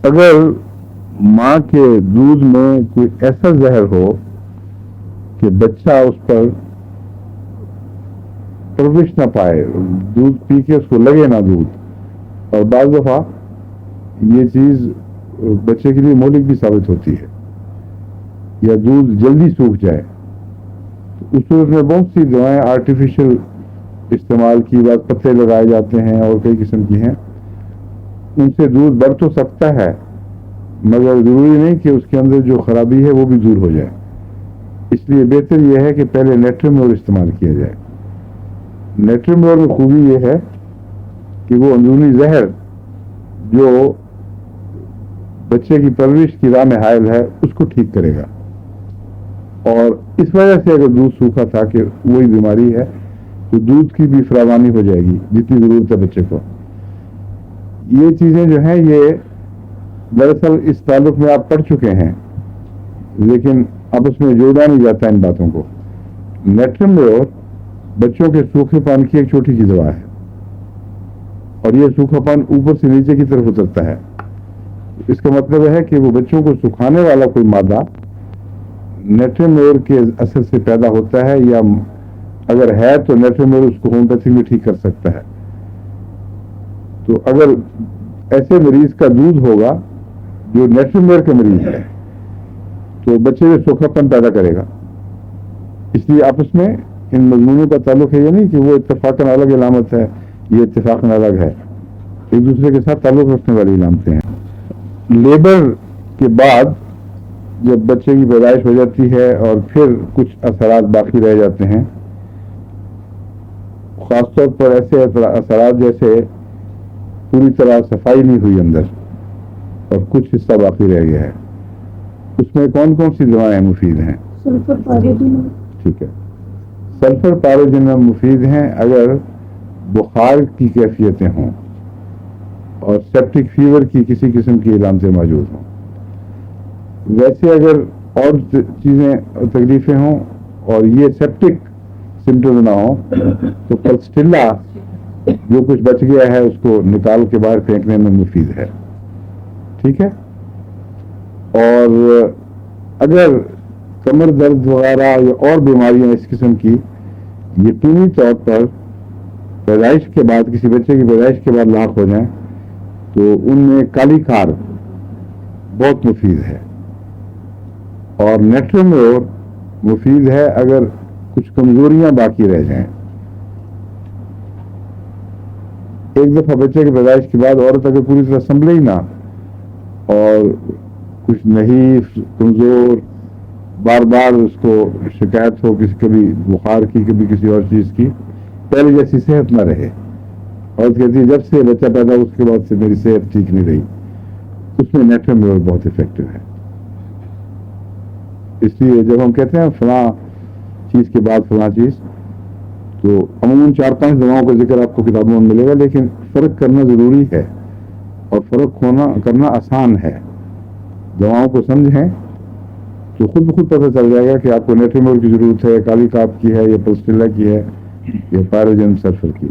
اگر ماں کے دودھ میں کوئی ایسا زہر ہو کہ بچہ اس پر پرورش نہ پائے، دودھ پی کے اس کو لگے نہ دودھ، اور بعض دفعہ یہ چیز بچے کے لیے مہلک بھی ثابت ہوتی ہے، یا دودھ جلدی سوکھ جائے، تو اس صورت میں بہت سی دوائیں آرٹیفیشل استعمال کی، بعض پتے لگائے جاتے ہیں اور کئی قسم کی ہیں، ان سے دودھ بڑھ تو سکتا ہے مگر ضروری نہیں کہ اس کے اندر جو خرابی ہے وہ بھی دور ہو جائے. اس لیے بہتر یہ ہے کہ پہلے نیٹرمور استعمال کیا جائے. نیٹرمور میں خوبی یہ ہے کہ وہ اندرونی زہر جو بچے کی پرورش کی راہ میں حائل ہے اس کو ٹھیک کرے گا، اور اس وجہ سے اگر دودھ سوکھا تھا کہ وہی بیماری ہے تو دودھ کی بھی فراوانی ہو جائے گی جتنی ضرورت ہے بچے کو. یہ چیزیں جو ہیں یہ دراصل اس تعلق میں آپ پڑھ چکے ہیں، لیکن اب اس میں جوڑا نہیں جاتا ان باتوں کو. نیٹرمور بچوں کے سوکھے پان کی ایک چھوٹی سی دوا ہے، اور یہ سوکھا پان اوپر سے نیچے کی طرف اترتا ہے. اس کا مطلب ہے کہ وہ بچوں کو سکھانے والا کوئی مادہ نیٹرمور کے اثر سے پیدا ہوتا ہے، یا اگر ہے تو نیٹرمور اس کو ہومیوپیتھی میں ٹھیک کر سکتا ہے. تو اگر ایسے مریض کا دودھ ہوگا جو نیٹرمور کا مریض ہے تو بچے میں سوکھا پن پیدا کرے گا. اس لیے آپس میں ان مضمونوں کا تعلق ہے، یہ نہیں کہ وہ اتفاقاً الگ علامت ہے، یہ اتفاقاً الگ ہے، ایک دوسرے کے ساتھ تعلق رکھنے والی علامتیں ہیں. لیبر کے بعد جب بچے کی پیدائش ہو جاتی ہے اور پھر کچھ اثرات باقی رہ جاتے ہیں، خاص طور پر ایسے اثرات جیسے پوری طرح صفائی نہیں ہوئی اندر اور کچھ حصہ باقی رہ گیا ہے، اس میں کون کون سی دوائیں مفید ہیں؟ سلفر پاریجن. ٹھیک ہے، سلفر پاریجن مفید ہیں اگر بخار کی کیفیتیں ہوں اور سیپٹک فیور کی کسی قسم کی علامتیں موجود ہوں. ویسے اگر اور چیزیں تکلیفیں ہوں اور یہ سیپٹک سمٹم نہ ہوں تو پلسٹیلا جو کچھ بچ گیا ہے اس کو نکال کے باہر پھینکنے میں مفید ہے. ٹھیک ہے. اور اگر کمر درد وغیرہ یا اور بیماریاں اس قسم کی یقینی طور پر پیدائش کے بعد، کسی بچے کی پیدائش کے بعد لاحق ہو جائیں تو ان میں کالی کھار بہت مفید ہے، اور نیٹرمور مفید ہے اگر کچھ کمزوریاں باقی رہ جائیں. ایک دفعہ بچے کی پیدائش کے بعد عورت اگر پوری طرح سنبھلے ہی نہ اور کچھ نحیف کمزور، بار بار اس کو شکایت ہو کبھی بخار کی کبھی کسی اور چیز کی، پہلے جیسی صحت نہ رہے، عورت کہتی ہے جب سے بچہ پیدا اس کے بعد سے میری صحت ٹھیک نہیں رہی، اس میں نیٹرمور بہت افیکٹو ہے. اس لیے جب ہم کہتے ہیں فلاں چیز کے بعد فلاں چیز، تو عموماً 4-5 دواؤں کا ذکر آپ کو کتابوں میں ملے گا، لیکن فرق کرنا ضروری ہے اور فرق کرنا آسان ہے. دواؤں کو سمجھیں تو خود بخود پتہ چل جائے گا کہ آپ کو نیٹرمور کی ضرورت ہے، کالی کاپ کی ہے، یا پلسٹیلا کی ہے، یا پاریجن سلفر کی.